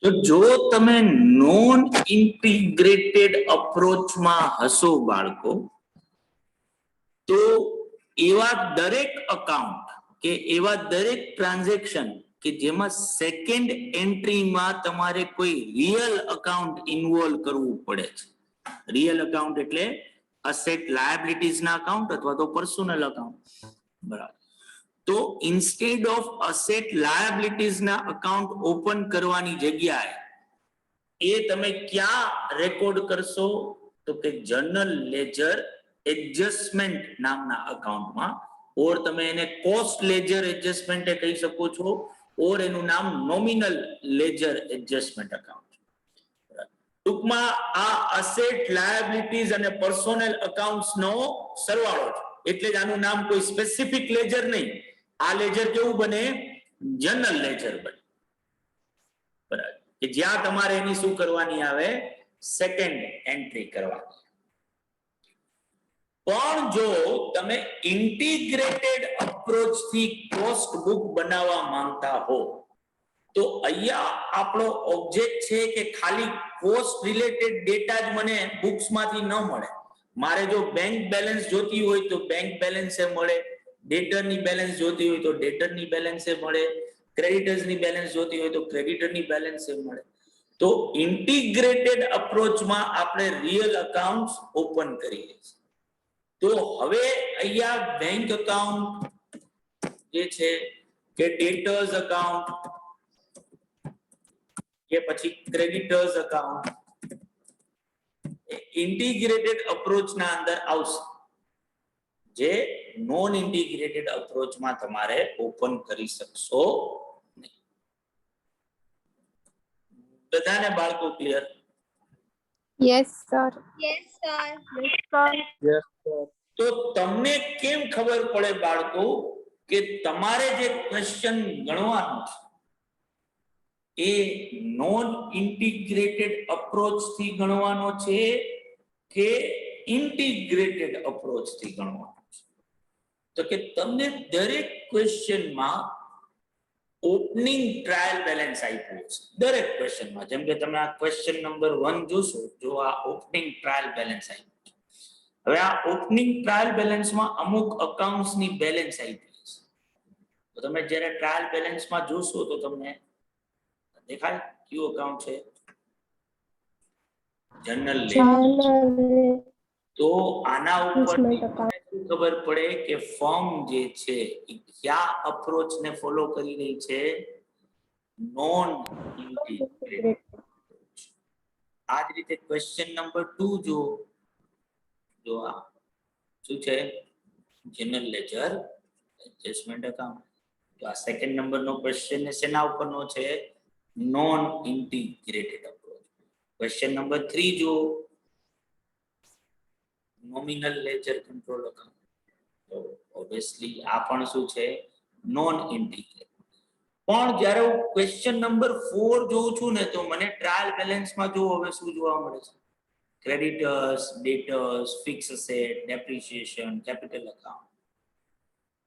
તો જો તમે નોન ઇન્ટિગ્રેટેડ અપ્રોચમાં હશો બાળકો, તો એવા દરેક અકાઉન્ટ કે એવા દરેક ટ્રાન્ઝેક્શન કે જેમાં સેકન્ડ એન્ટ્રીમાં તમારે કોઈ રિયલ અકાઉન્ટ ઇન્વોલ્વ કરવું પડે છે. રિયલ અકાઉન્ટ એટલે અસેટ લાયબિલિટીઝ ના અકાઉન્ટ અથવા તો પર્સનલ અકાઉન્ટ, બરાબર. તો ઇન્સ્ટેડ ઓફ અસેટ લાયબિલિટીઝ ના અકાઉન્ટ ઓપન કરવાની જગ્યાએ એ તમે ક્યાં રેકોર્ડ કરશો? તો કે જનરલ લેજર એડજસ્ટમેન્ટ નામના અકાઉન્ટમાં, ઓર તમે એને કોસ્ટ લેજર એડજસ્ટમેન્ટ કહી શકો છો, ઓર એનું નામ નોમિનલ લેજર એડજસ્ટમેન્ટ અકાઉન્ટ. ટૂંકમાં આ અસેટ લાયબિલિટીઝ અને પર્સનલ અકાઉન્ટ્સ નો સરવાળો છે, એટલે જ આનું નામ કોઈ સ્પેસિફિક લેજર નહીં. આ લેજર કેવું બને? જનરલ લેજર બને, બરાબર, કે જ્યાં તમારે એની શું કરવાની આવે? સેકન્ડ એન્ટ્રી કરવાની. પણ જો તમે ઇન્ટિગ્રેટેડ અપ્રોચ થી કોસ્ટ બુક બનાવવા માંગતા હો, તો અહીંયા આપણો ઓબ્જેક્ટ છે કે ખાલી કોસ્ટ રિલેટેડ ડેટા જ મને બુક્સમાંથી ન મળે. મારે જો બેંક બેલેન્સ જોતી હોય તો બેંક બેલેન્સ મળે, ડેટરની બેલેન્સ જોતી હોય તો ડેટરની બેલેન્સ મળે, ક્રેડિટર્સની બેલેન્સ જોતી હોય તો ક્રેડિટરની બેલેન્સ મળે. તો ઇન્ટિગ્રેટેડ અપ્રોચમાં આપણે રિયલ અકાઉન્ટ્સ ઓપન કરીએ છીએ. તો હવે અહીંયા બેંક અકાઉન્ટ જે છે કે ડેટર્સ અકાઉન્ટ કે પછી ક્રેડિટર્સ અકાઉન્ટ ઇન્ટિગ્રેટેડ અપ્રોચના અંદર આવશે, જે નોન ઇન્ટિગ્રેટેડ અપ્રોચમાં તમારે ઓપન કરી શકશો નહીં. બધાને બાળકો clear? Yes, sir. Yes, sir. Yes, sir. Yes, sir. તો તમને કેમ ખબર પડે બાળકો કે તમારે જે ક્વેશ્ચન ગણવાનો છે એ નોન ઇન્ટિગ્રેટેડ અપ્રોચ થી ગણવાનો છે કે ઇન્ટિગ્રેટેડ અપ્રોચ થી ગણવાનો છે? તો કે તમને દરેક ક્વેશ્ચનમાં ઓપનિંગ ટ્રાયલ બેલેન્સ આપ્યું છે, દરેક ક્વેશ્ચનમાં. જેમ કે તમે આ ક્વેશ્ચન નંબર 1 જોશો, જો આ ઓપનિંગ ટ્રાયલ બેલેન્સ આપ્યું છે. હવે આ ઓપનિંગ ટ્રાયલ બેલેન્સમાં અમુક અકાઉન્ટ્સની બેલેન્સ આપી છે. તો તમે જ્યારે ટ્રાયલ બેલેન્સમાં જોશો તો તમને દેખાય કયું અકાઉન્ટ છે? General ledger. તો આના ઉપર શું ખબર પડે કે ફર્મ જે છે એ કયા અપ્રોચ ને ફોલો કરી રહી છે? Non integrated. આ જ રીતે ક્વેશ્ચન નંબર 2 જો આ શું છે? General ledger adjustment account. તો આ સેકન્ડ નંબરનો ક્વેશ્ચન ને શેના ઉપરનો છે? Non integrated approach. Question number 3 જો નોમિનલ લેજર કંટ્રોલ અકાઉન્ટ. તો ઓબ્વિયસલી આ પણ શું છે? Non integrated. પણ જ્યારે હું ક્વેશ્ચન નંબર 4 જોઉં છું ને, તો મને ટ્રાયલ બેલેન્સમાં જો હવે શું જોવા મળે છે? Creditors, ડેટર્સ, fix asset, depreciation, capital account.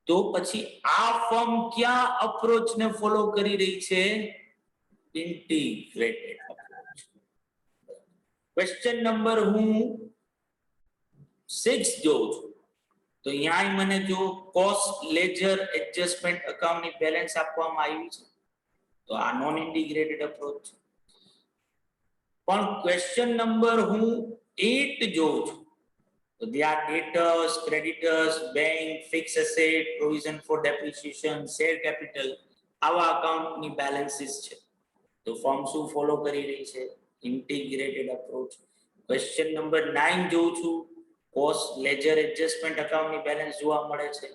તો પછી આ ફર્મ ક્યાં અપ્રોચને ફોલો કરી રહી છે? Integrated approach. ક્વેશ્ચન નંબર હું 6 જોઉં છું, તો અહીંયા મને જો કોસ્ટ લેજર એડજસ્ટમેન્ટ અકાઉન્ટની બેલેન્સ આપવામાં આવી છે, તો આ નોન ઇન્ટિગ્રેટેડ અપ્રોચ છે. પણ ક્વેશ્ચન નંબર હું 8 જોઉં છું, તો ત્યાં ડેટર્સ, creditors, bank, fix asset, provision four depreciation, share capital, આવા અકાઉન્ટની બેલેન્સીસ છે. તો ફર્મ શું ફોલો કરી રહી છે? Integrated approach. ક્વેશ્ચન નંબર 9 જોઉં છું, કોસ્ટ લેજર એડજસ્ટમેન્ટ અકાઉન્ટની બેલેન્સ જોવા મળે છે,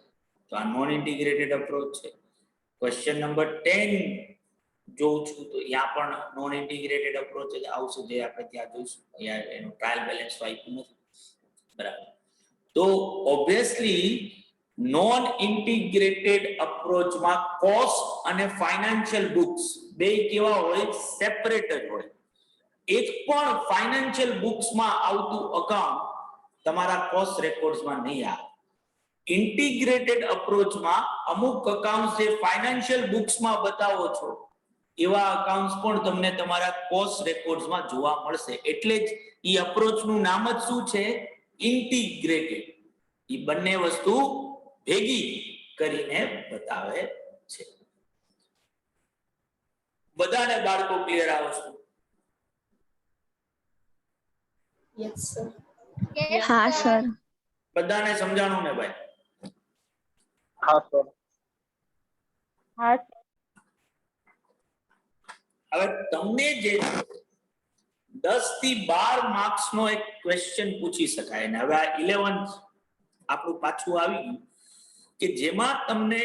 તો આ નોન ઇન્ટિગ્રેટેડ અપ્રોચ છે. ક્વેશ્ચન નંબર 10 જોઉં છું, તો અહીંયા પણ નોન ઇન્ટિગ્રેટેડ અપ્રોચ જ આવશે, જે આપણે ત્યાં જોઈશું. અહીંયા એનું ટ્રાયલ બેલેન્સ આપ્યું નથી, બરાબર. તો ઓબ્વિયસલી નોન ઇન્ટિગ્રેટેડ અપ્રોચમાં કોસ્ટ અને ફાઇનાન્શિયલ બુક્સ બે કેવા હોય? સેપરેટ જ હોય. એક પણ ફાઇનાન્શિયલ બુક્સમાં આવતું અકાઉન્ટ તમારા કોસ્ટ રેકોર્ડ્સમાં નહીં આવે. ઇન્ટિગ્રેટેડ અપ્રોચમાં અમુક અકાઉન્ટ જે ફાઇનાન્શિયલ બુક્સમાં બતાવો છો એવા અકાઉન્ટ્સ પણ તમને તમારા કોસ્ટ રેકોર્ડ્સમાં જોવા મળશે. એટલે જ ઈ અપ્રોચનું નામ જ શું છે? ઇન્ટિગ્રેટેડ. ઈ બંને વસ્તુ ભેગી કરીને બતાવે છે. બધાને બાળકો ક્લિયર આ વસ્તુ? હા સર. બધાને સમજાણું ને ભાઈ? હા સર. હા હવે તમને જે 10 થી 12 માર્ક્સ નો એક ક્વેશ્ચન પૂછી શકાય ને હવે આ 11 આપણું પાછું આવી ગયું કે જેમાં તમને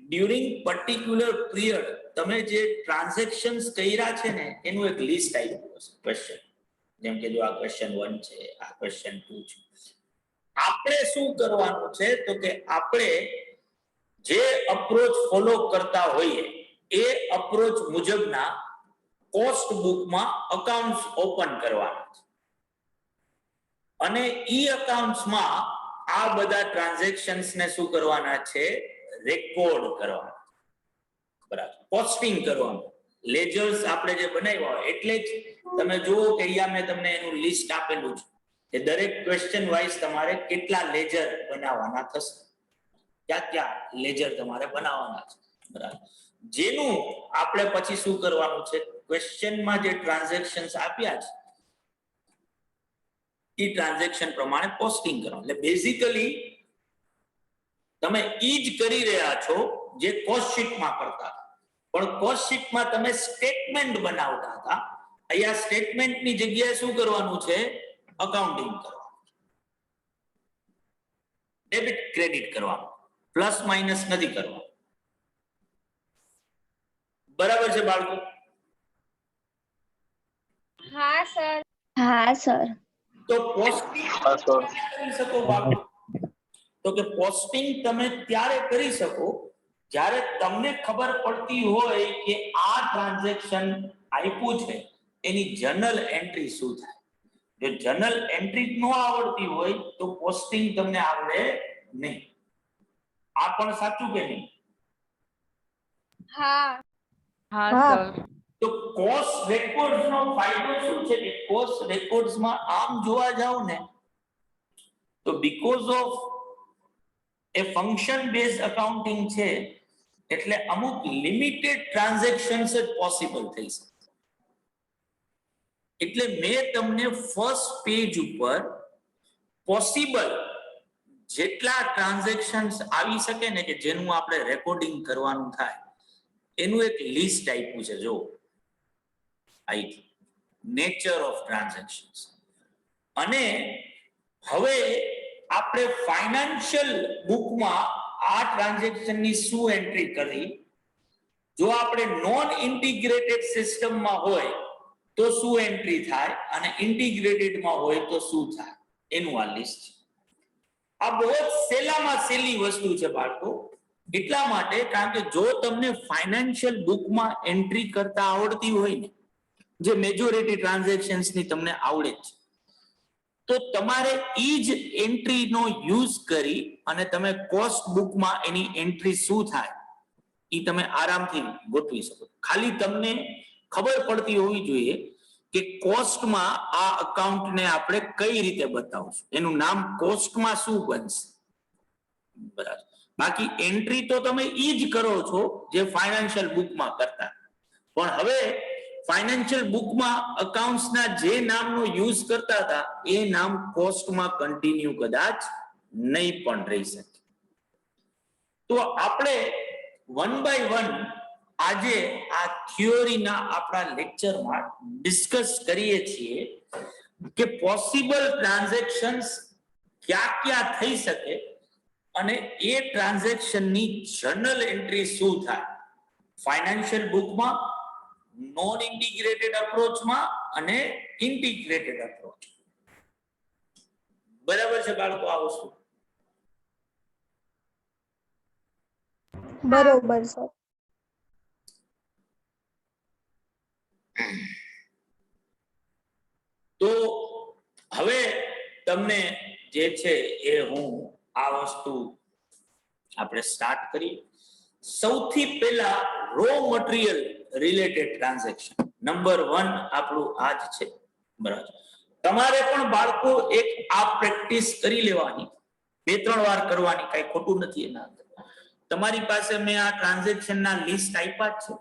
ડ્યુરિંગ પર્ટિક્યુલર પીરિયડ તમે જે ટ્રાન્ઝેક્શન્સ કર્યા છે ને એનું એક લિસ્ટ આપ્યું હશે ક્વેશ્ચન. જેમ કે જો આ ક્વેશ્ચન 1 છે, આ ક્વેશ્ચન 2 છે. આપણે શું કરવાનું છે તો કે આપણે જે અપ્રોચ ફોલો કરતા હોઈએ એ અપ્રોચ મુજબના કોસ્ટ બુકમાં અકાઉન્ટ્સ ઓપન કરવાના છે અને ઈ અકાઉન્ટ્સમાં આ બધા ટ્રાન્ઝેક્શન્સ ને શું કરવાના છે? રેકોર્ડ કરવાના. બરાબર, પોસ્ટિંગ કરવાનું. લેજર્સ આપણે જે બનાવ્યા હોય એટલે જ તમે જુઓ કે અહીંયા મેં તમને એનું લિસ્ટ આપેલું છે કે દરેક ક્વેશ્ચન વાઇઝ તમારે કેટલા લેજર બનાવવાના થશે, ક્યાં ક્યાં લેજર તમારે બનાવવાના છે. બરાબર, જેનું આપણે પછી શું કરવાનું છે? ક્વેશ્ચનમાં જે ટ્રાન્ઝેક્શન્સ આપ્યા છે એ ટ્રાન્ઝેક્શન પ્રમાણે પોસ્ટિંગ કરવાનું. એટલે બેઝિકલી તમે ઈ જ કરી રહ્યા છો જે કોસ્ટ શીટમાં કરતા હતા, પણ કોસ્ટ શીટમાં તમે સ્ટેટમેન્ટ બનાવતા હતા. અહીંયા સ્ટેટમેન્ટની જગ્યાએ શું કરવાનું છે? અકાઉન્ટિંગ કરવાનું. ડેબિટ ક્રેડિટ કરવાનું, પ્લસ માઇનસ નથી કરવાનું. બરાબર છે બાળકો? હા સર. હા સર. તો પોસ્ટિંગ કરી શકો બાળકો? તો કે પોસ્ટિંગ તમે ત્યારે કરી શકો જ્યારે તમને ખબર પડતી હોય કે આ ટ્રાન્ઝેક્શન આપ્યું છે એની જર્નલ એન્ટ્રી શું થાય. જો જર્નલ એન્ટ્રી ન આવડતી હોય તો પોસ્ટિંગ તમને આવડે નહીં. આ પણ સાચું કે નહીં? હા. હા સર. તો કોસ્ટ રેકોર્ડ્સ નો ફાયદો શું છે કે કોસ્ટ રેકોર્ડ્સ માં આમ જોવા જાવ ને તો because of A function base accounting છે એટલે અમુક લિમિટેડ ટ્રાન્ઝેક્શન્સ જ પોસિબલ થઈ શકે. એટલે મેં તમને ફર્સ્ટ પેજ ઉપર પોસિબલ જેટલા ટ્રાન્ઝેક્શન્સ આવી શકે ને કે જેનું આપણે રેકોર્ડિંગ કરવાનું થાય એનું એક લિસ્ટ આપ્યું છે. જો નેચર ઓફ ટ્રાન્ઝેક્શન્સ. અને હવે આપણે ફાઇનાન્શિયલ બુકમાં આ ટ્રાન્ઝેક્શનની શું એન્ટ્રી કરી, જો આપણે નોન ઇન્ટિગ્રેટેડ સિસ્ટમમાં હોય તો શું એન્ટ્રી થાય અને ઇન્ટિગ્રેટેડમાં હોય તો શું થાય એનું આ લિસ્ટ છે. આ બહુ જ સહેલામાં સહેલી વસ્તુ છે બાળકો. એટલા માટે કારણ કે જો તમને ફાઇનાન્શિયલ બુકમાં એન્ટ્રી કરતા આવડતી હોય ને, જે મેજોરિટી ટ્રાન્ઝેક્શન્સની તમને આવડે છે, તો તમારે ઈ જ એન્ટ્રીનો યુઝ કરી અને તમે કોસ્ટ બુકમાં એની એન્ટ્રી શું થાય ઈ તમે આરામથી ગોઠવી શકો. ખાલી તમને ખબર પડતી હોવી જોઈએ કે કોસ્ટમાં આ અકાઉન્ટને આપણે કઈ રીતે બતાવશું, એનું નામ કોસ્ટમાં શું બનશે. બરાબર. બાકી એન્ટ્રી તો તમે ઈ જ કરો છો જે ફાઇનાન્શિયલ બુકમાં કરતા, પણ હવે ફાઇનાન્શિયલ બુકમાં અકાઉન્ટ્સના જે નામનો યુઝ કરતા હતા એ નામ કોસ્ટમાં કન્ટિન્યુ કદાચ નહીં પણ રહી શકે. તો આપણે વન બાય વન આજે આ થિયોરીના આપણા લેક્ચરમાં ડિસ્કસ કરીએ છીએ કે પોસિબલ ટ્રાન્ઝેક્શન્સ ક્યાં ક્યાં થઈ શકે અને એ ટ્રાન્ઝેક્શનની જર્નલ એન્ટ્રી શું થાય ફાઇનાન્શિયલ બુકમાં, નોન ઇન્ટિગ્રેટેડ અપ્રોચમાં અને ઇન્ટિગ્રેટેડ અપ્રોચ. બરાબર છે બાળકો આ વસ્તુ? બરોબર સર. તો હવે તમને જે છે એ હું આ વસ્તુ આપણે સ્ટાર્ટ કરીએ. સૌથી પહેલા raw material related transaction. Number 1 આપણું આ જ છે. બરાબર. તમારે પણ બાળકો એક આ પ્રેક્ટિસ કરી લેવાની, 2-3 વાર કરવાની, કઈ ખોટું નથી એના અંદર. તમારી પાસે મેં આ ટ્રાન્ઝેક્શન ના લિસ્ટ આપ્યા જ છે.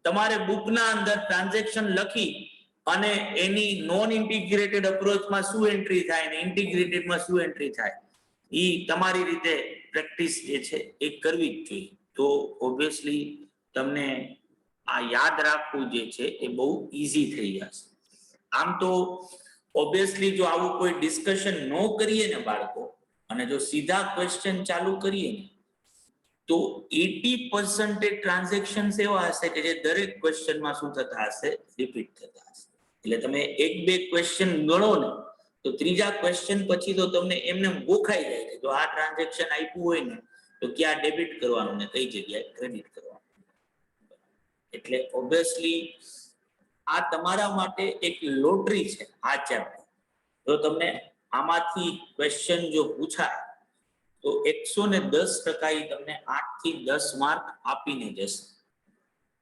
તમારે બુકના અંદર ટ્રાન્ઝેક્શન લખી અને એની નોન ઇન્ટિગ્રેટેડ અપ્રોચમાં શું એન્ટ્રી થાય ને ઇન્ટિગ્રેટેડમાં શું એન્ટ્રી થાય એ તમારી રીતે પ્રેક્ટિસ જે છે એ કરવી જ જોઈએ. તો ઓબ્વિયસલી તમને આ યાદ રાખવું જે છે એ બહુ ઈઝી થઈ જશે. આમ તો ઓબ્વિયસલી જો આવું કોઈ ડિસ્કશન ન કરીએ ને બાળકો, અને જો સીધા ક્વેશ્ચન ચાલુ કરીએ ને, તો 80% ટ્રાન્ઝેક્શન્સ એવા હશે કે જે દરેક ક્વેશ્ચનમાં શું થતા હશે, રિપીટ થતા હશે. એટલે તમે 1-2 ક્વેશ્ચન ગણો ને તો ત્રીજા ક્વેશ્ચન પછી તો તમને એમને ગોખાઈ જાય કે જો આ ટ્રાન્ઝેક્શન આપ્યું હોય ને તો ક્યાં ડેબિટ કરવાનું ને કઈ જગ્યાએ ક્રેડિટ કરવાનું. એટલે ઓબ્વિયસલી આ તમારા માટે એક લોટરી છે આ ચેપ્ટર. જો તમને આમાંથી ક્વેશ્ચન જો પૂછાય તો 110% તમને 8 થી 10 માર્ક આપીને જશે.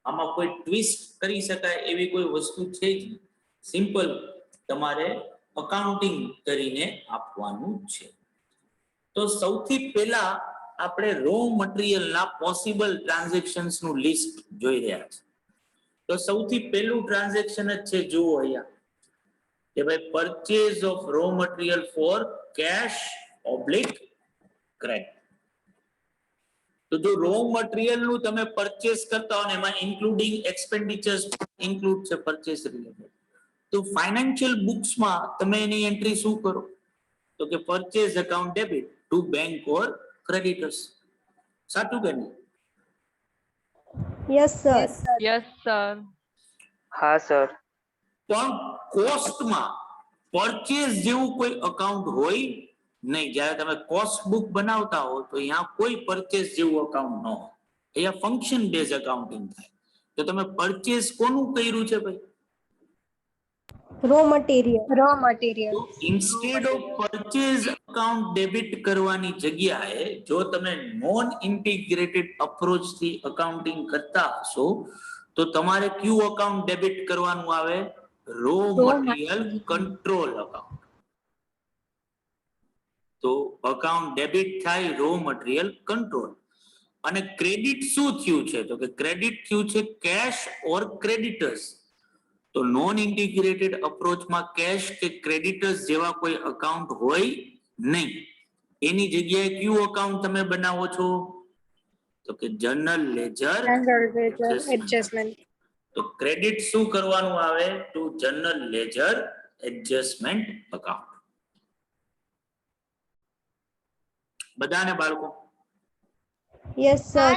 આમાં કોઈ ટ્વિસ્ટ કરી શકાય એવી કોઈ વસ્તુ છે જ નહીં. સિમ્પલ તમારે અકાઉન્ટિંગ કરીને આપવાનું છે. તો સૌથી પહેલા આપણે રો મટીરીયલના પોસિબલ ટ્રાન્ઝેક્શન્સ નું લિસ્ટ જોઈ રહ્યા છે. તો સૌથી પહેલું ટ્રાન્ઝેક્શન જ છે, જુઓ અહીંયા કે ભાઈ purchase of raw material for cash oblique credit. તો જો રો મટીરીયલ નું તમે પરચેસ કરતા હો ને એમાં ઇન્ક્લુડિંગ એક્સપેન્ડિચર્સ ઇન્ક્લુડ છે પરચેસ રિલેટેડ, તો ફાઇનાન્શિયલ બુક્સમાં તમે એની એન્ટ્રી શું કરો? તો કે purchase account debit to bank or creditors. સાચું કે નહીં? Yes sir. Yes, sir. હા સર. પણ કોસ્ટમાં પરચેઝ જેવું કોઈ અકાઉન્ટ હોય નહીં. જ્યારે તમે કોસ્ટ બુક બનાવતા હો તો અહીંયા કોઈ પરચેઝ જેવું અકાઉન્ટ ન હોય. અહીંયા ફંક્શન બેઝ અકાઉન્ટિંગ થાય. તો તમે પરચેઝ કોનું કર્યું છે ભાઈ? Raw material. તો instead of purchase account debit કરવાની જગ્યાએ જો તમે નોન ઇન્ટિગ્રેટેડ અપ્રોચ થી અકાઉન્ટિંગ કરતા હશો તો તમારે ક્યુ અકાઉન્ટ ડેબિટ કરવાનું આવે? Raw material control account. તો અકાઉન્ટ ડેબિટ થાય રો મટીરિયલ કંટ્રોલ. અને ક્રેડિટ શું થયું છે? તો કે ક્રેડિટ થયું છે કેશ ઓર ક્રેડિટર્સ. તો નોન ઇન્ટિગ્રેટેડ અપ્રોચમાં કેશ કે ક્રેડિટર્સ જેવા કોઈ અકાઉન્ટ હોય નહીં. એની જગ્યાએ ક્યુ અકાઉન્ટ તમે બનાવો છો? તો કે જનરલ લેજર એડજસ્ટમેન્ટ. તો ક્રેડિટ શું કરવાનું આવે? To general ledger adjustment account. બધાને બાળકો? Yes sir.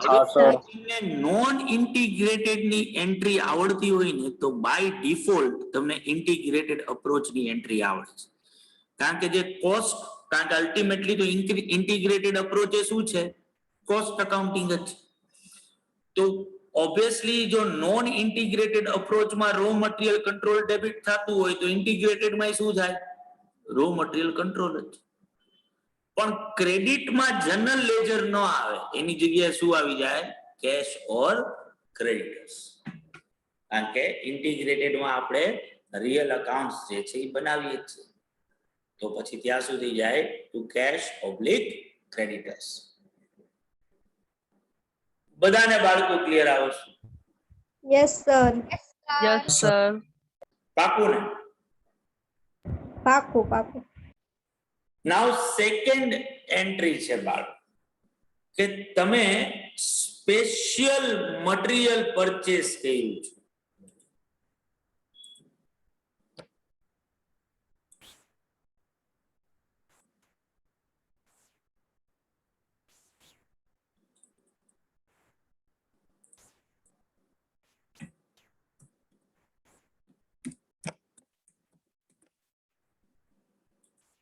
હા સર. નોન ઇન્ટિગ્રેટેડ ની એન્ટ્રી આવડતી હોય ને તો બાય ડિફોલ્ટ તમને ઇન્ટિગ્રેટેડ અપ્રોચ ની એન્ટ્રી આવડે છે. કારણ કે જે કોસ્ટ, કારણ કે અલ્ટિમેટલી તો ઇન્ટિગ્રેટેડ અપ્રોચ એ શું છે? કોસ્ટ અકાઉન્ટિંગ જ છે. તો ઓબ્વિયસલી જો નોન ઇન્ટિગ્રેટેડ અપ્રોચમાં રો મટીરિયલ કંટ્રોલ ડેબિટ થતું હોય તો ઇન્ટિગ્રેટેડમાં શું થાય? રો મટીરિયલ કંટ્રોલ જ. પણ ક્રેડિટમાં જનરલ લેજર ન આવે, એની જગ્યાએ શું આવી જાય? Cache or creditors. કારણ કે ઇન્ટિગ્રેટેડમાં આપણે રિયલ અકાઉન્ટ્સ જે છે એ બનાવીએ જ છીએ. તો પછી ત્યાં સુધી જાય ટુ કેશ ઓબ્લિક ક્રેડિટર્સ. બધાને બાળકો ક્લિયર આવે છે? Yes sir. Yes, sir. પાકું ને? પાકું પાકું. નાઉ સેકન્ડ એન્ટ્રી છે બાળકો કે તમે સ્પેશિયલ મટીરિયલ પરચેસ કર્યું છે.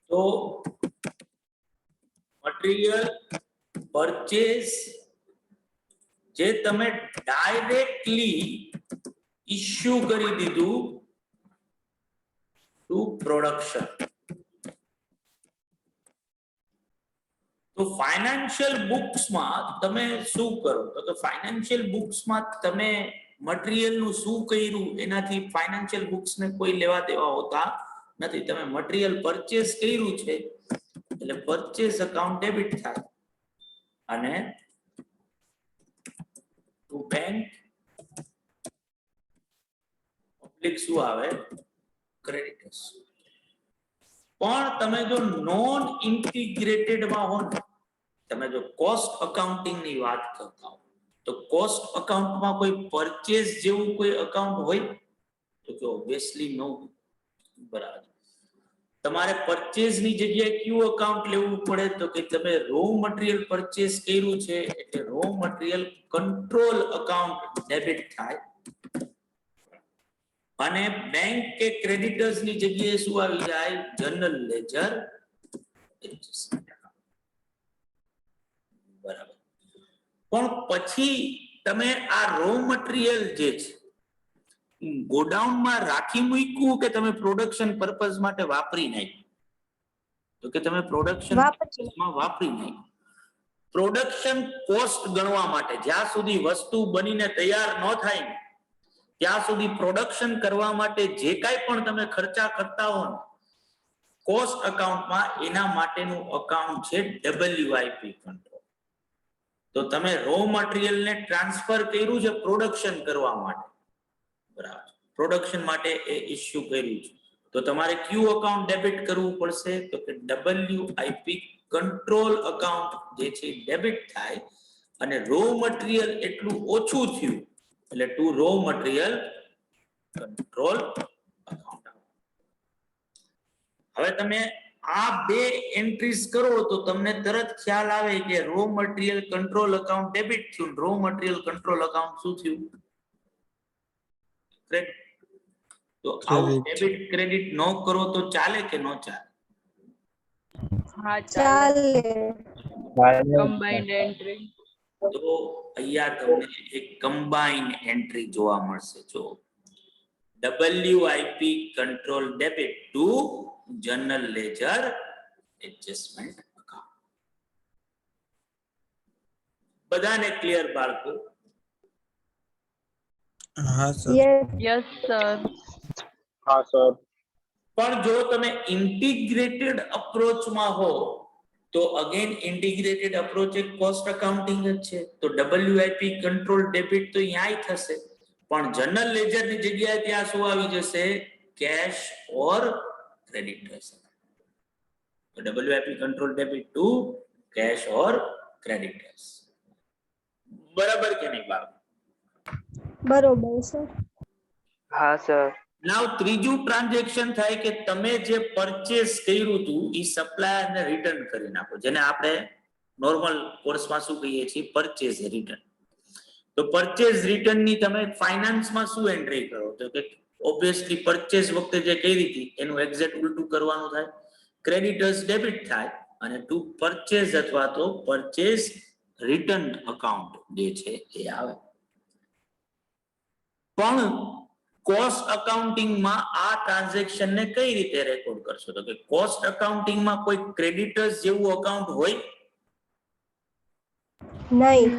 તો મટીરિયલ પરચેસ જે તમે ડાયરેક્ટલી ઇશ્યુ કરી દીધું ટુ પ્રોડક્શન. તો ફાઇનાન્શિયલ બુક્સમાં તમે શું કરો તો ફાઇનાન્શિયલ બુક્સમાં તમે મટીરીયલ નું શું કર્યું એનાથી ફાઇનાન્શિયલ બુક્સ ને કોઈ લેવા દેવા હોતા નથી. તમે મટીરીયલ પરચેસ કર્યું છે એટલે પરચેસ અકાઉન્ટ ડેબિટ થાય અને ટુ બેંક પબ્લિક શું આવે ક્રેડિટર્સ. પણ તમે જો નોન ઇન્ટિગ્રેટેડ માં હો ને, તમે જો કોસ્ટ અકાઉન્ટિંગ ની વાત કરતા હો તો કોસ્ટ અકાઉન્ટમાં કોઈ પરચેસ જેવું કોઈ અકાઉન્ટ હોય તો કે ઓબ્વિયસલી નો. બરાબર. તમારે પરચેસ ની જગ્યાએ કયું અકાઉન્ટ લેવું પડે તો કે તમે રો મટીરીયલ પરચેસ કર્યું છે એટલે row material control account debit થાય અને બેંક કે ક્રેડિટર્સ ની જગ્યાએ શું આવી જાય જનરલ લેજર એડજસ્ટમેન્ટ. બરાબર. પણ પછી તમે આ રો મટીરીયલ જે છે ગોડાઉનમાં રાખી મૂક્યું કે તમે પ્રોડક્શન પર્પઝ માટે વાપરી નાખ્યું તો કે તમે પ્રોડક્શન માં વાપરી નાખ્યું. પ્રોડક્શન કોસ્ટ ગણવા માટે જ્યાં સુધી વસ્તુ બનીને તૈયાર ન થાય ને ત્યાં સુધી પ્રોડક્શન કરવા માટે જે કાંઈ પણ તમે ખર્ચા કરતા હો ને કોસ્ટ અકાઉન્ટમાં એના માટેનું અકાઉન્ટ છે WIP કંટ્રોલ. તો તમે રો મટીરીયલ ને ટ્રાન્સફર કર્યું છે પ્રોડક્શન કરવા માટે, બરાબર, પ્રોડક્શન માટે એ ઇશ્યુ કર્યું છે તો તમારે ક્યુ અકાઉન્ટ ડેબિટ કરવું પડશે તો કે WIP કંટ્રોલ અકાઉન્ટ જે છે ડેબિટ થાય અને રો મટીરીયલ એટલું ઓછું થયું એટલે to raw material control account. હવે તમે આ બે એન્ટ્રીઝ કરો તો તમને તરત ખ્યાલ આવે કે row material control account debit થયું, રો મટીરીયલ કંટ્રોલ અકાઉન્ટ શું થયું ક્રેડિટ. તો આવું ડેબિટ ક્રેડિટ નો કરો તો ચાલે કે નો ચાલે? હા ચાલે. ચાલે. Combined entry. તો અહીંયા તમને એક કમ્બાઇન્ડ એન્ટ્રી જોવા મળશે. જો WIP control debit two general ledger adjustment account. બધાને ક્લિયર બાળકો? હા સર. Yes sir. હા સર. પણ જો તમે ઇન્ટિગ્રેટેડ અપ્રોચમાં હો તો અગેન ઇન્ટિગ્રેટેડ અપ્રોચ એક કોસ્ટ અકાઉન્ટિંગ જ છે તો WIP કંટ્રોલ ડેબિટ તો ન્યાય થશે પણ જનરલ લેજર ની જગ્યાએ ત્યાં શું આવી જશે કેશ ઓર ક્રેડિટર્સ. તો WIP control debit to cash or creditors. બરાબર કે નહીં બાળકો? બરોબર સર. હા સર. નાવ ત્રીજું ટ્રાન્ઝેક્શન થાય કે તમે જે પરચેસ કર્યું હતું એ સપ્લાયર ને રિટર્ન કરી નાખો જેને આપણે નોર્મલ કોર્સમાં શું કહીએ છીએ પરચેસ રિટર્ન. તો પરચેસ રિટર્ન ની તમે ફાઇનાન્સમાં શું એન્ટ્રી કરો તો કે ઓબ્વિયસલી પરચેસ વખતે જે કરી હતી એનું એક્ઝેક્ટ ઉલટું કરવાનું થાય, ક્રેડિટર્સ ડેબિટ થાય અને ટુ પરચેસ અથવા તો પરચેસ રિટર્ન અકાઉન્ટ જે છે એ આવે. પણ કોસ્ટ અકાઉન્ટિંગમાં આ ટ્રાન્ઝેક્શન ને કઈ રીતે રેકોર્ડ કરશો તો કે કોસ્ટ અકાઉન્ટિંગમાં કોઈ ક્રેડિટર્સ જેવું અકાઉન્ટ હોય નહીં.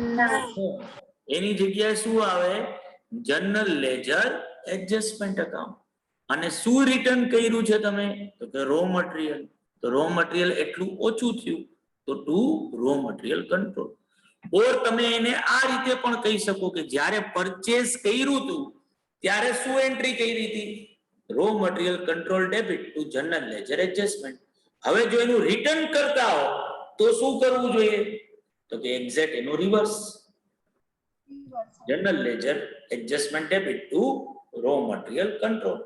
એની જગ્યાએ શું આવે જનરલ લેજર એડજસ્ટમેન્ટ અકાઉન્ટ. અને શું રિટર્ન કર્યું છે તમે તો કે રો મટીરીયલ. તો રો મટીરીયલ એટલું ઓછું થયું તો ટુ રો મટીરીયલ કંટ્રોલ. ઓર તમે એને આ રીતે પણ કહી શકો કે જ્યારે પરચેસ કર્યું હતું ત્યારે શું એન્ટ્રી કરી હતી row material control debit two general ledger adjustment. હવે જો એનું રિટર્ન કરતા હો તો શું કરવું જોઈએ તો કે એક્ઝેક્ટ એનું reverse general ledger adjustment debit to raw material control.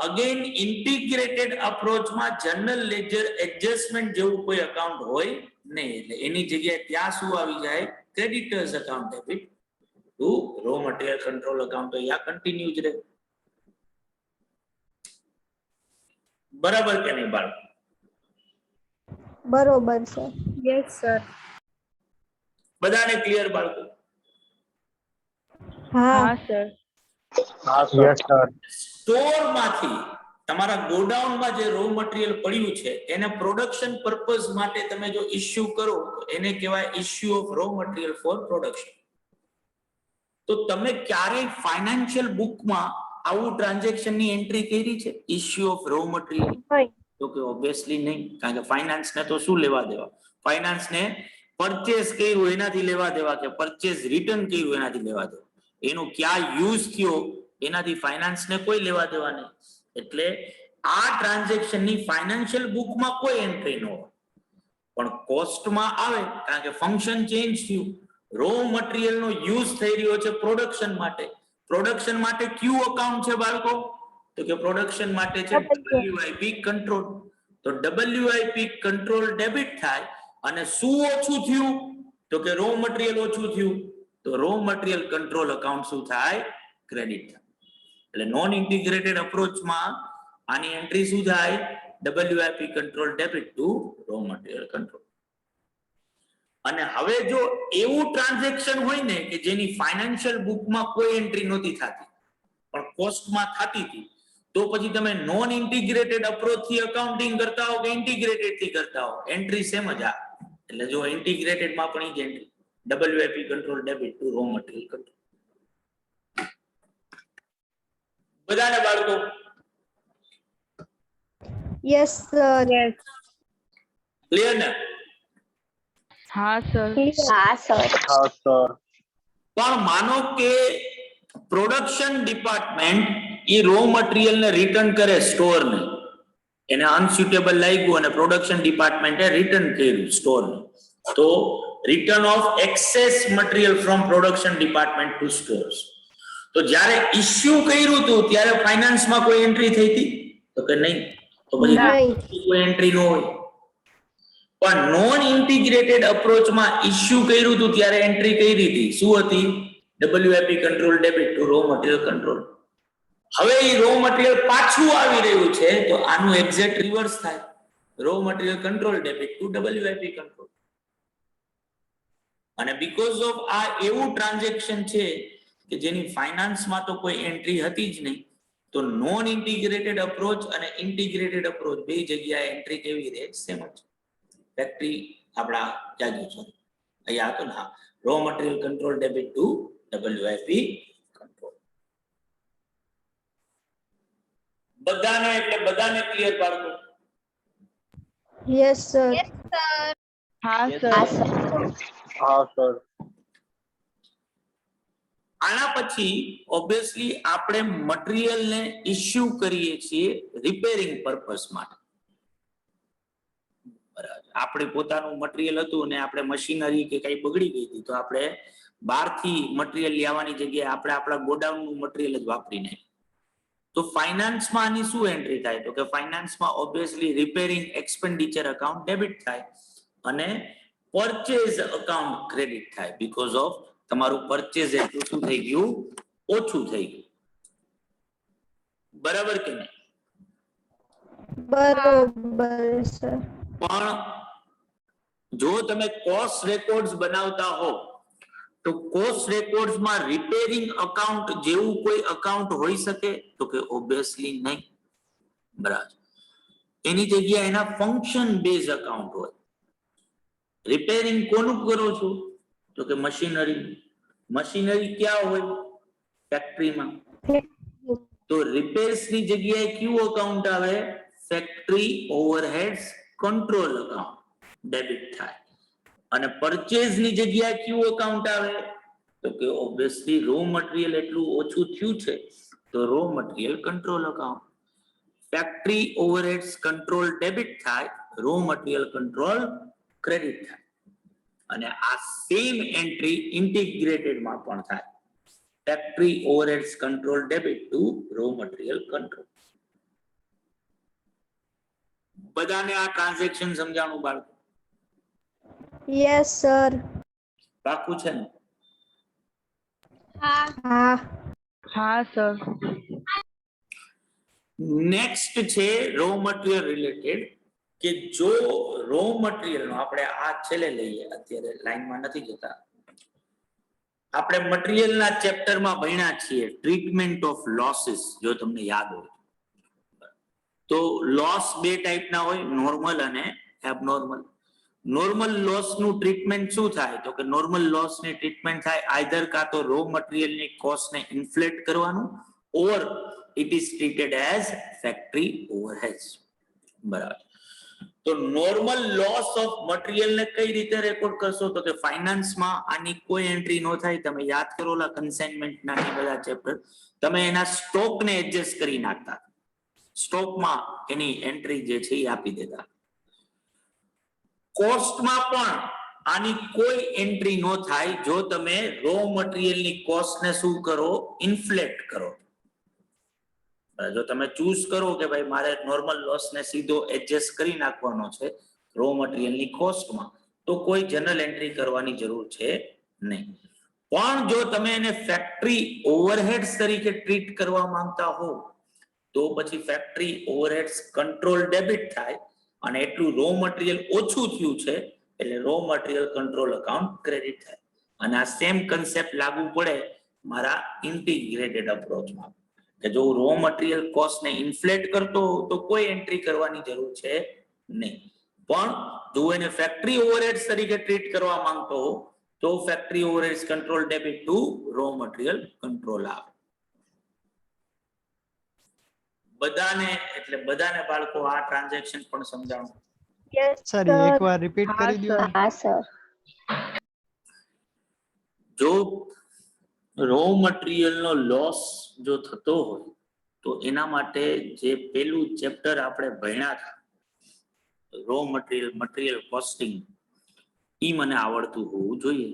Again integrated અપ્રોચમાં જનરલ લેજર એડજસ્ટમેન્ટ જેવું કોઈ અકાઉન્ટ હોય નહીં એટલે એની જગ્યાએ ત્યાં શું આવી જાય creditors account debit to raw material control account. તો અહીંયા કન્ટિન્યુ જ રહે. બરાબર કે નહીં બાળકો? બરોબર સર. Yes sir. બધાને ક્લિયર બાળકો? હા. હા સર. હા સર. સ્ટોર માંથી તમારા ગોડાઉનમાં જે રો મટીરિયલ પડ્યું છે એને પ્રોડક્શન પર્પઝ માટે તમે જો ઇસ્યુ કરો તો એને કહેવાય issue of raw material four production. તો તમે ક્યારેય ફાઇનાન્શિયલ બુકમાં આવું ટ્રાન્ઝેક્શનની એન્ટ્રી કરી છે ઇસ્યુ ઓફ રો મટીરિયલ? નહીં. તો કે ઓબ્વિયસલી નહીં, કારણ કે ફાઇનાન્સ ને તો શું લેવા દેવા? ફાઇનાન્સ ને પરચેસ કર્યું એનાથી લેવા દેવા કે પરચેસ રિટર્ન કર્યું એનાથી લેવા દેવા, એનો ક્યાં યુઝ થયો એનાથી ફાઇનાન્સ ને કોઈ લેવા દેવા નહીં. એટલે આ ટ્રાન્ઝેક્શન ની ફાઇનાન્શિયલ બુકમાં કોઈ એન્ટ્રી ન હોય, પણ કોસ્ટમાં આવે કારણ કે ફંક્શન ચેન્જ થયું. રો મટીરિયલ નો યુઝ થઈ રહ્યો છે પ્રોડક્શન માટે. પ્રોડક્શન માટે ક્યુ અકાઉન્ટ છે બાળકો? તો કે પ્રોડક્શન માટે છે WIP કંટ્રોલ. તો WIP કંટ્રોલ ડેબિટ થાય અને શું ઓછું થયું? તો કે રો મટીરિયલ ઓછું થયું. તો રો મટીરિયલ કંટ્રોલ અકાઉન્ટ શું થાય? ક્રેડિટ થાય. એટલે નોન ઇન્ટિગ્રેટેડ અપ્રોચમાં આની એન્ટ્રી શું થાય? WIP control debit to row material control. અને હવે જો એવું ટ્રાન્ઝેક્શન હોય ને કે જેની ફાઇનાન્શિયલ બુકમાં કોઈ એન્ટ્રી નહોતી થતી પણ કોસ્ટમાં થતી હતી, તો પછી તમે નોન ઇન્ટિગ્રેટેડ અપ્રોચ થી અકાઉન્ટિંગ કરતા હો કે ઇન્ટિગ્રેટેડ થી કરતા હો, એન્ટ્રી સેમ જ આ. એટલે જો ઇન્ટિગ્રેટેડ માં પણ એ જ entry WIP control debit to row material control. બધાને બાળકો યસ સર. યસ. ક્લિયર ને? હા સર. હા સર. હા સર. પણ માનો કે પ્રોડક્શન ડિપાર્ટમેન્ટ એ રો મટીરિયલ ને રિટર્ન કરે સ્ટોર ને, એને અનસ્યુટેબલ લાગ્યું અને પ્રોડક્શન ડિપાર્ટમેન્ટે રિટર્ન કર્યું સ્ટોર ને, તો return of excess material from production department to stores. તો જ્યારે ઇસ્યુ કર્યું હતું ત્યારે ફાઇનાન્સમાં કોઈ એન્ટ્રી થઈ હતી? તો કે નહીં. તો પછી કોઈ એન્ટ્રી ન હોય. પણ નોન ઇન્ટિગ્રેટેડ અપ્રોચમાં ઇસ્યુ કર્યું હતું ત્યારે એન્ટ્રી કરી હતી. શું હતી? WIP control debit to row material control. હવે એ રો મટીરિયલ પાછું આવી રહ્યું છે તો આનું એક્ઝેક્ટ રિવર્સ થાય. Raw material control debit two WIP control. અને બીકોઝ ઓફ આ એવું ટ્રાન્ઝેક્શન છે કે જેની ફાઇનાન્સમાં તો કોઈ એન્ટ્રી હતી જ નહીં, તો નોન ઇન્ટિગ્રેટેડ અપ્રોચ અને ઇન્ટિગ્રેટેડ અપ્રોચ બે જગ્યાએ એન્ટ્રી કેવી રહે? સેમ જ. ફેક્ટરી આપણા ક્યાં ગયું? સોરી, અહીંયા હતો ને. હા, row material control debit two WIP control. બધાને એટલે બધાને ક્લિયર બાળકો? Yes sir. હા સર. હા સર. આના પછી ઓબ્વિયસલી આપણે મટીરિયલ ને ઇસ્યુ કરીએ છીએ રિપેરિંગ પર્પસ માટે. બરાબર. આપણે પોતાનું મટીરિયલ હતું ને આપણે મશીનરી કે કઈ બગડી ગઈ હતી તો આપણે બહારથી મટીરિયલ લેવાની જગ્યાએ આપણે આપણા ગોડાઉનનું મટીરિયલ જ વાપરી નાખ્યું. તો ફાઇનાન્સમાં આની શું એન્ટ્રી થાય? તો કે ફાઇનાન્સમાં obviously repairing expenditure account debit થાય અને પરચેઝ અકાઉન્ટ ક્રેડિટ થાય. બીકોઝ ઓફ તમારું પરચેઝ એટલું શું થઈ ગયું? ઓછું થઈ ગયું. બરાબર કે નહીં? બરોબર સર. પણ જો તમે કોસ્ટ રેકોર્ડ્સ બનાવતા હો તો કોસ્ટ રેકોર્ડ્સમાં રિપેરિંગ અકાઉન્ટ જેવું કોઈ અકાઉન્ટ હોઈ શકે? તો કે ઓબ્વિયસલી નહીં. બરાબર. એની જગ્યાએ એના ફંક્શન બેઝ અકાઉન્ટ હોય. રિપેરિંગ કોનું કરો છો? તો કે મશીનરી. મશીનરી ક્યાં હોય? ફેક્ટરીમાં. તો રિપેર્સ ની જગ્યાએ ક્યુ અકાઉન્ટ આવે? Factory overheads control account debit થાય. અને પરચેઝ ની જગ્યાએ ક્યુ અકાઉન્ટ આવે? તો કે ઓબ્વિયસલી રો મટીરિયલ એટલું ઓછું થયું છે તો row material control account. Factory overheads control debit થાય, રો મટીરિયલ કંટ્રોલ ક્રેડિટ થાય. અને આ સેમ એન્ટ્રી ઇન્ટિગ્રેટેડ માં પણ થાય. Factory overheads control debit to row material control. બધાને આ ટ્રાન્ઝેક્શન સમજાણું બાળકો? Yes sir. પાકું છે ને? હા. હા સર. નેક્સ્ટ છે રો મટીરિયલ રિલેટેડ, કે જો રો મટીરિયલ નો આપણે આ છેલ્લે લઈએ, અત્યારે લાઈનમાં નથી જતા. આપણે મટીરિયલના ચેપ્ટરમાં ભણ્યા છીએ ટ્રીટમેન્ટ ઓફ લોસીસ, જો તમને યાદ હોય. તો લોસ બે ટાઈપના હોય, નોર્મલ અને એબનોર્મલ. નોર્મલ લોસ નું ટ્રીટમેન્ટ શું થાય? તો કે નોર્મલ લોસ ની ટ્રીટમેન્ટ થાય આઈધર કાં તો રો મટીરિયલ ની કોસ્ટ ને ઇન્ફ્લેટ કરવાનું, or it is treated as factory overheads. બરાબર. તો નોર્મલ લોસ ઓફ મટીરિયલ ને કઈ રીતે રેકોર્ડ કરશો? તો કે ફાઇનાન્સમાં આની કોઈ એન્ટ્રી ન થાય. તમે યાદ કરો કન્સાઇનમેન્ટ ના બધા ચેપ્ટર, તમે એના સ્ટોક ને એડજસ્ટ કરી નાખતા, સ્ટોકમાં એની એન્ટ્રી જે છે એ આપી દેતા. કોસ્ટમાં પણ આની કોઈ એન્ટ્રી ન થાય જો તમે રો મટીરિયલની કોસ્ટ ને શું કરો? ઇન્ફ્લેટ કરો. જો તમે ચૂઝ કરો કે ભાઈ મારે નોર્મલ લોસ ને સીધો એડજસ્ટ કરી નાખવાનો છે રો મટીરિયલની કોસ્ટમાં, તો કોઈ જનરલ એન્ટ્રી કરવાની જરૂર છે નહીં. પણ જો તમે એને ફેક્ટરી ઓવરહેડ્સ તરીકે ટ્રીટ કરવા માંગતા હો તો પછી ફેક્ટરી ઓવરહેડ્સ કંટ્રોલ ડેબિટ થાય, અને એટલું રો મટીરિયલ ઓછું થયું છે એટલે row material control account credit થાય. અને આ સેમ કન્સેપ્ટ લાગુ પડે મારા ઇન્ટિગ્રેટેડ અપ્રોચમાં, કે જો રો મટીરિયલ કોસ્ટ ને ઇન્ફ્લેટ કરતો હોઉં તો કોઈ એન્ટ્રી કરવાની જરૂર છે નહીં. પણ જો એને ફેક્ટરી ઓવરહેડ્સ તરીકે ટ્રીટ કરવા માંગતો હો તો factory overheads control debit to row material control આવે. બધાને બાળકો આ ટ્રાન્ઝેક્શન પણ સમજાવો. Yes, sir sir. એકવાર રિપીટ કરી દો. હા, sir. જો રો મટીરિયલ નો લોસ જો થતો હોય તો એના માટે જે પેલું ચેપ્ટર આપણે ભણ્યા હતા રો મટીરિયલ કોસ્ટિંગ, ઈ મને આવડતું હોવું જોઈએ.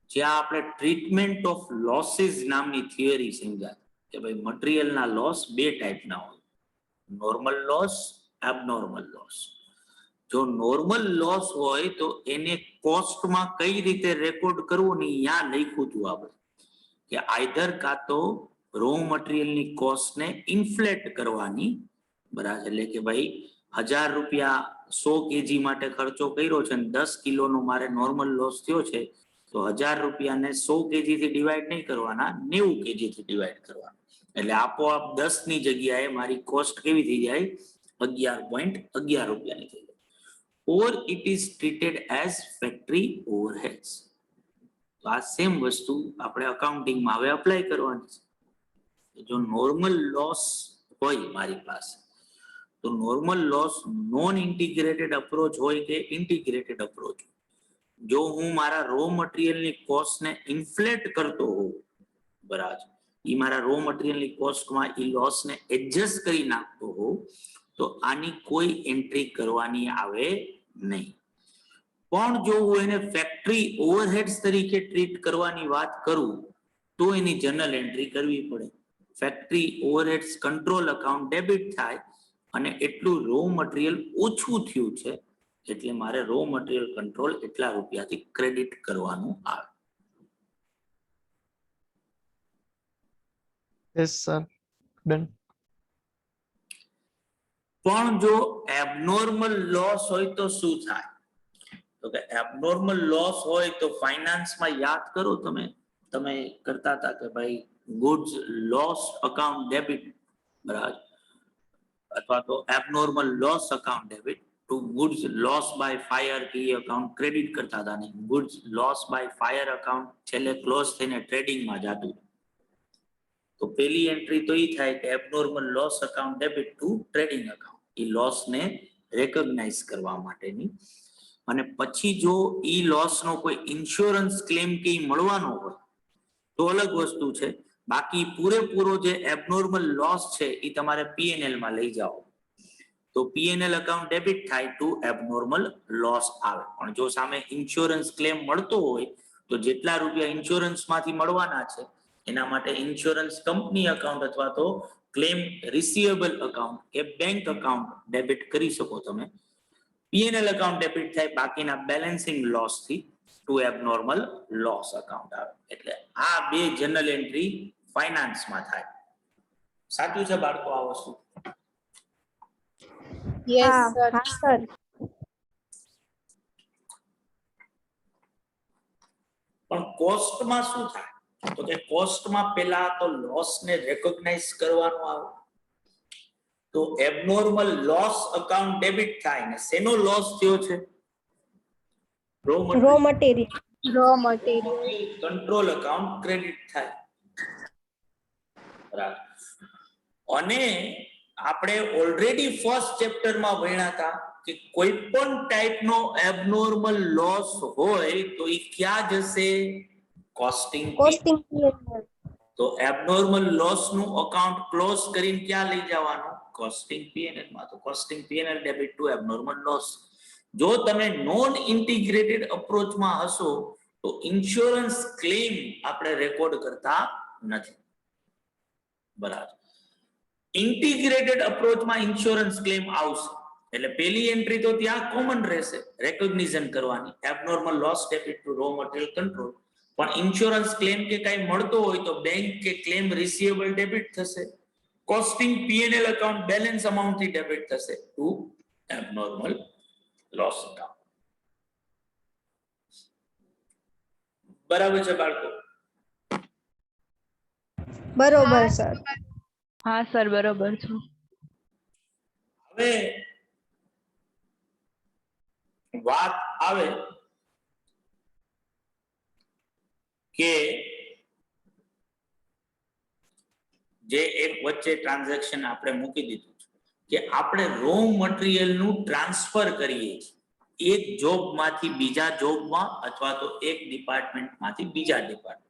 જ્યાં આપણે ટ્રીટમેન્ટ ઓફ લોસીસ નામની થિયરી સમજ્યા કે ભાઈ મટીરિયલના લોસ બે ટાઈપના હોય, નોર્મલ લોસ, એબનોર્મલ લોસ. જો નોર્મલ લોસ હોય તો એને કોસ્ટમાં કઈ રીતે રેકોર્ડ કરવું ને અહીંયા લખ્યું હતું આપણે કે આઈધર કાં તો રો મટીરિયલની કોસ્ટને ઇન્ફ્લેટ કરવાની, બરાબર, એટલે કે ભાઈ 1000 રૂપિયા 100 કેજી માટે ખર્ચો કર્યો છે અને 10 કિલોનો મારે નોર્મલ લોસ થયો છે, તો 1000 રૂપિયાને 100 કેજી થી ડિવાઈડ નહીં કરવાના, 90 કેજી થી ડિવાઈડ કરવાના, એટલે આપોઆપ 10 ની જગ્યાએ મારી કોસ્ટ કેવી થઈ જાય? 11.11 રૂપિયાની થઈ જાય. Or it is treated as factory overheads. તો આ સેમ વસ્તુ આપણે અકાઉન્ટિંગમાં હવે અપ્લાય કરવાની છે. જો નોર્મલ લોસ હોય મારી પાસે, તો normal loss non integrated approach હોય કે ઇન્ટિગ્રેટેડ અપ્રોચ, જો હું મારા રો મટીરિયલની કોસ્ટને ઇન્ફ્લેટ કરતો હોઉં, બરાબર, ઈ મારા રો મટીરિયલની કોસ્ટમાં ઈ લોસને એડજસ્ટ કરી નાખતો હોઉં, તો આની કોઈ એન્ટ્રી કરવાની આવે નહીં. પણ જો હું એને ફેક્ટરી ઓવરહેડ્સ તરીકે ટ્રીટ કરવાની વાત કરું તો એની જનરલ એન્ટ્રી કરવી પડે. Factory overheads control account debit થાય, અને એટલું રો મટીરિયલ ઓછું થયું છે એટલે મારે રો મટીરિયલ કંટ્રોલ એટલા રૂપિયાથી ક્રેડિટ કરવાનું આવે. Yes sir, done. પણ જો એબનોર્મલ લોસ હોય તો શું થાય? તો કે એબનોર્મલ લોસ હોય તો ફાઇનાન્સમાં યાદ કરો તમે કરતા હતા કે ભાઈ ગુડ્સ લોસ અકાઉન્ટ ડેબિટ, બરાબર, અથવા તો abnormal loss account debit to goods loss by fire કી અકાઉન્ટ ક્રેડિટ કરતા હતા, ને goods loss by fire account છેલ્લે ક્લોઝ થઈને ટ્રેડિંગમાં જતું. તો પેલી એન્ટ્રી તો એ થાય કે abnormal loss account debit to trading account, એ લોસને રેકોગ્નાઇઝ કરવા માટેની. અને પછી જો ઈ લોસનો કોઈ ઇન્સ્યોરન્સ ક્લેમ કે મળવાનો હોય તો અલગ વસ્તુ છે. બાકી પૂરેપૂરો જે એબનોર્મલ લોસ છે એ તમારે પીએનએલ માં લઈ જાઓ તો પીએનએલ અકાઉન્ટ ડેબિટ થાય ટુ એબનોર્મલ લોસ આવે. પણ જો સામે ઇન્સ્યોરન્સ ક્લેમ મળતો હોય તો જેટલા રૂપિયા ઇન્સ્યોરન્સ માંથી મળવાના છે એના માટે ઇન્સ્યોરન્સ કંપની અકાઉન્ટ અથવા તો ક્લેમ રિસીવેબલ અકાઉન્ટ કે બેંક અકાઉન્ટ ડેબિટ કરી શકો તમે. પીએનએલ અકાઉન્ટ ડેબિટ થાય બાકીના બેલેન્સિંગ લોસ થી ટુ એબનોર્મલ લોસ અકાઉન્ટ આવે. એટલે આ બે જનરલ એન્ટ્રી ફાઇનાન્સમાં થાય. સાચું છે બાળકો આ વસ્તુ? Yes, sir. હા, sir. પણ કોસ્ટમાં શું થાય? તો કે કોસ્ટમાં પેલા તો લોસ ને રેકોગ્નાઇઝ કરવાનો આવે. તો એબનોર્મલ લોસ અકાઉન્ટ ડેબિટ થાય ને શેનો લોસ થયો છે? Raw material. Raw material. Control account credit થાય. બરાબર. અને આપણે ઓલરેડી ફર્સ્ટ ચેપ્ટરમાં ભણ્યા હતા કે કોઈ પણ ટાઈપનો એબનોર્મલ લોસ હોય તો એ ક્યાં જશે? કોસ્ટિંગ. Costing P&L. તો એબનોર્મલ લોસ નું અકાઉન્ટ ક્લોઝ કરીને ક્યાં લઈ જવાનું? કોસ્ટિંગ P&L માં. તો costing P&L debit to abnormal loss. જો તમે નોન ઇન્ટિગ્રેટેડ અપ્રોચમાં હશો તો ઇન્સ્યોરન્સ ક્લેમ આપણે રેકોર્ડ કરતા નથી. બરાબર. ઇન્ટિગ્રેટેડ અપ્રોચમાં ઇન્સ્યોરન્સ ક્લેમ આવશે એટલે પેલી એન્ટ્રી તો ત્યાં કોમન રહેશે, રેકોગ્નિશન કરવાની, abnormal loss debit to row material control. પણ ઇન્સ્યોરન્સ ક્લેમ કે કઈ મળતો હોય તો બેંક કે ક્લેમ રિસીવેબલ ડેબિટ થશે. Costing P&L account balance amount થી ડેબિટ થશે ટુ એબનોર્મલ લોસ અકાઉન્ટ. બરાબર છે બાળકો? બરોબર સર. હા સર બરોબર છે. હવે વાત આવે કે જે એક વચ્ચે ટ્રાન્ઝેક્શન આપણે મૂકી દીધું છે કે આપણે રો મટીરિયલ નું ટ્રાન્સફર કરીએ છીએ એક જોબ માંથી બીજા જોબમાં અથવા તો એક ડિપાર્ટમેન્ટમાંથી બીજા ડિપાર્ટમેન્ટ.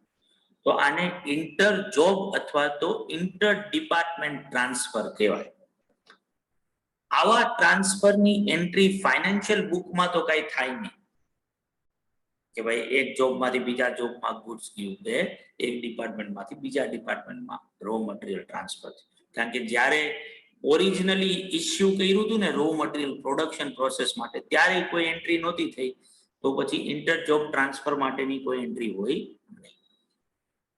તો આને ઇન્ટર જોબ અથવા તો ઇન્ટર ડિપાર્ટમેન્ટ ટ્રાન્સફર કહેવાય. આવા ટ્રાન્સફરની એન્ટ્રી ફાઇનાન્શિયલ બુકમાં તો કઈ થાય નહીં કે ભાઈ એક જોબમાંથી બીજા જોબમાં ગુડ્સ ગયું કે એક ડિપાર્ટમેન્ટમાંથી બીજા ડિપાર્ટમેન્ટમાં રો મટીરિયલ ટ્રાન્સફર. કારણ કે જ્યારે ઓરિજિનલી ઇસ્યુ કર્યું હતું ને રો મટીરિયલ પ્રોડક્શન પ્રોસેસ માટે ત્યારે કોઈ એન્ટ્રી નહોતી થઈ, તો પછી ઇન્ટર જોબ ટ્રાન્સફર માટેની કોઈ એન્ટ્રી હોય નહીં.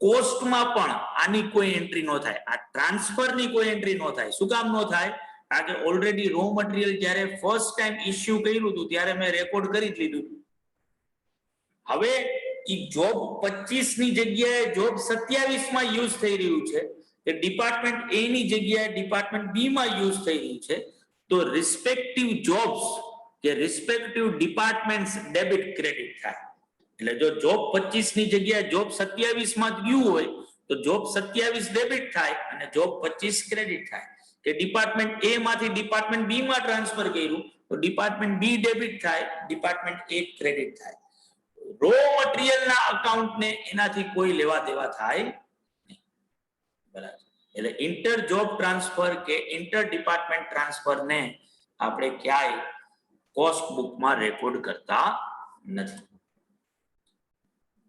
કોસ્ટમાં પણ આની કોઈ એન્ટ્રી ન થાય, આ ટ્રાન્સફરની કોઈ એન્ટ્રી ન થાય. શું કામ ન થાય? કારણ કે ઓલરેડી રો મટીરિયલ જ્યારે ફર્સ્ટ ટાઈમ ઇસ્યુ કર્યું હતું ત્યારે મેં રેકોર્ડ કરી જ લીધું. હવે ઈ જોબ 25 ની જગ્યાએ જોબ 27 માં યુઝ થઈ રહ્યું છે કે ડિપાર્ટમેન્ટ એ ની જગ્યાએ ડિપાર્ટમેન્ટ બી માં યુઝ થઈ રહ્યું છે. તો રિસ્પેક્ટિવ જોબ્સ કે રિસ્પેક્ટિવ ડિપાર્ટમેન્ટ્સ ડેબિટ ક્રેડિટ થાય. એટલે જો જોબ 25 ની જગ્યાએ જોબ 27 માં જ ગયું હોય તો જોબ 27 ડેબિટ થાય અને જોબ 25 ક્રેડિટ થાય. કે ડિપાર્ટમેન્ટ એ માંથી ડિપાર્ટમેન્ટ બી માં ટ્રાન્સફર કર્યું તો ડિપાર્ટમેન્ટ બી ડેબિટ થાય, ડિપાર્ટમેન્ટ એ ક્રેડિટ થાય. રો મટીરિયલ ના અકાઉન્ટ ને એનાથી કોઈ લેવા દેવા થાય નહીં. બરાબર. એટલે ઇન્ટર જોબ ટ્રાન્સફર કે ઇન્ટર ડિપાર્ટમેન્ટ ટ્રાન્સફર ને આપણે ક્યાંય કોસ્ટ બુકમાં રેકોર્ડ કરતા નથી.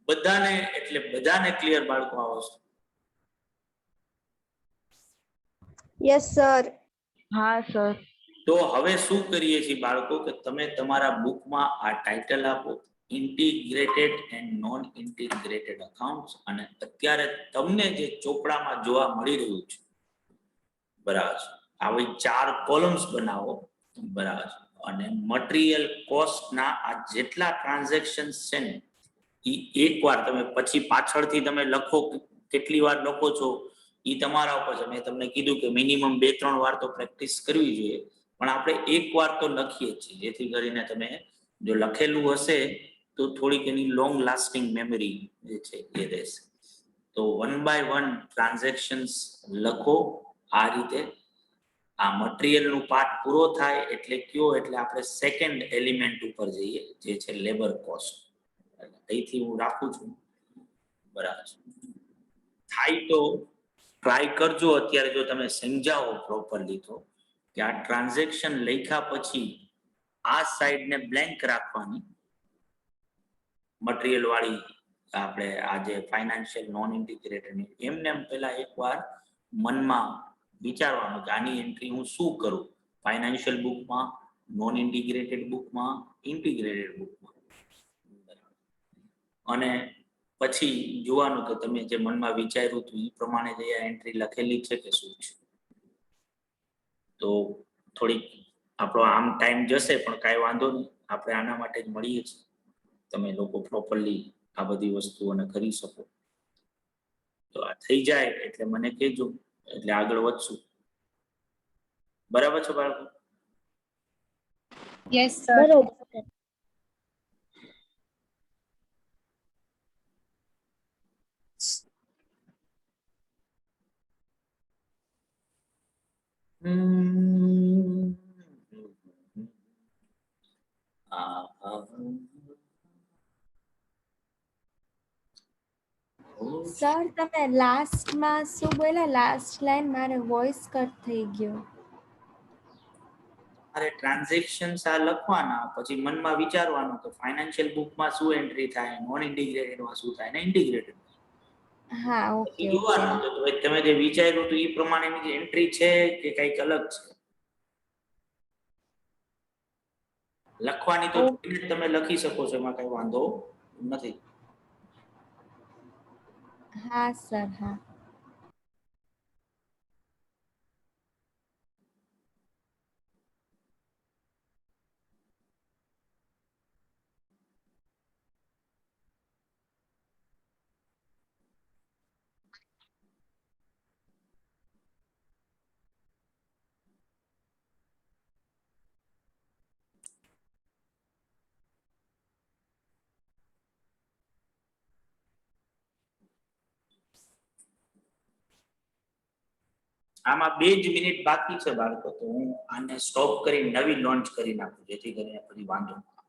બધાને એટલે બધાને ક્લિયર બાળકો આ વસ્તુ? Yes sir. હા સર. તો હવે શું કરીએ છીએ બાળકો કે તમે તમારા બુકમાં આ ટાઇટલ આપો, integrated and non integrated accounts, અને અત્યારે તમને જે ચોપડામાં જોવા મળી રહ્યું છે બરાબર આવી 4 કોલમ્સ બનાવો. બરાબર. અને મટીરિયલ કોસ્ટના આ જેટલા ટ્રાન્ઝેક્શન્સ છે ને એ એકવાર તમે પછી પાછળથી તમે લખો, કેટલી વાર લખો છો એ તમારા ઉપર છે. મેં તમને કીધું કે મિનિમમ 2-3 વાર તો પ્રેક્ટિસ કરવી જોઈએ, પણ આપણે એક વાર તો લખીએ છીએ જેથી કરીને તમે જો લખેલું હશે તો થોડીક એની લોંગ લાસ્ટિંગ મેમરી જે છે એ રહેશે. તો 1 by 1 ટ્રાન્ઝેક્શન્સ લખો આ રીતે. આ મટીરિયલ નું પાર્ટ પૂરો થાય એટલે કયો, એટલે આપણે સેકન્ડ એલિમેન્ટ ઉપર જઈએ જે છે લેબર કોસ્ટ. અહીંથી હું રાખું છું. બરાબર. થાય તો ટ્રાય કરજો અત્યારે જો તમે સમજાવો પ્રોપરલી તો કે આ ટ્રાન્ઝેક્શન લખ્યા પછી આ સાઈડ ને બ્લેન્ક રાખવાની, મટીરિયલ વાળી આપણે આ જે ફાઇનાન્શિયલ નોન ઇન્ટિગ્રેટેડ એમને એમ પહેલા એકવાર મનમાં વિચારવાનું કે આની એન્ટ્રી હું શું કરું, ફાઇનાન્શિયલ બુકમાં, નોન ઇન્ટિગ્રેટેડ બુકમાં, ઇન્ટિગ્રેટેડ બુકમાં. અને પછી જોવાનું કે તમે જે મનમાં વિચાર્યું હતું એ પ્રમાણે જે આ એન્ટ્રી લખેલી છે કે શું છે. તો થોડીક આપણો આમ ટાઈમ જશે પણ કાંઈ વાંધો નહીં, આપણે આના માટે જ મળીએ છીએ. તમે લોકો પ્રોપરલી આ બધી વસ્તુઓને કરી શકો. તો આ થઈ જાય એટલે મને કહેજો, એટલે આગળ વધશું. બરાબર છે બાળકો? Yes, sir. બરોબર sir. સર તમે લાસ્ટમાં શું બોલ્યા? લાસ્ટ લાઈન મારે વોઇસ કટ થઈ ગયો. અરે ટ્રાન્ઝેક્શન્સ આ લખવાના, પછી મનમાં વિચારવાનું કે ફાઇનાન્શિયલ બુકમાં શું એન્ટ્રી થાય, નોન ઇન્ટિગ્રેટેડમાં શું થાય ને ઇન્ટિગ્રેટેડ. હા પછી ઓકે ઓકે. જોવાનું કે ભાઈ તમે જે વિચાર્યું હતું એ પ્રમાણેની જે એન્ટ્રી છે કે કંઈક અલગ છે. લખવાની તો જોઈને તમે લખી શકો છો, એમાં કઈ વાંધો નથી. હા સર હા. આમાં 2 જ મિનિટ બાકી છે બાળકો, તો હું આને સ્ટોપ કરી નવી લોન્ચ કરી નાખું જેથી કરીને પછી વાંધો ન આવે.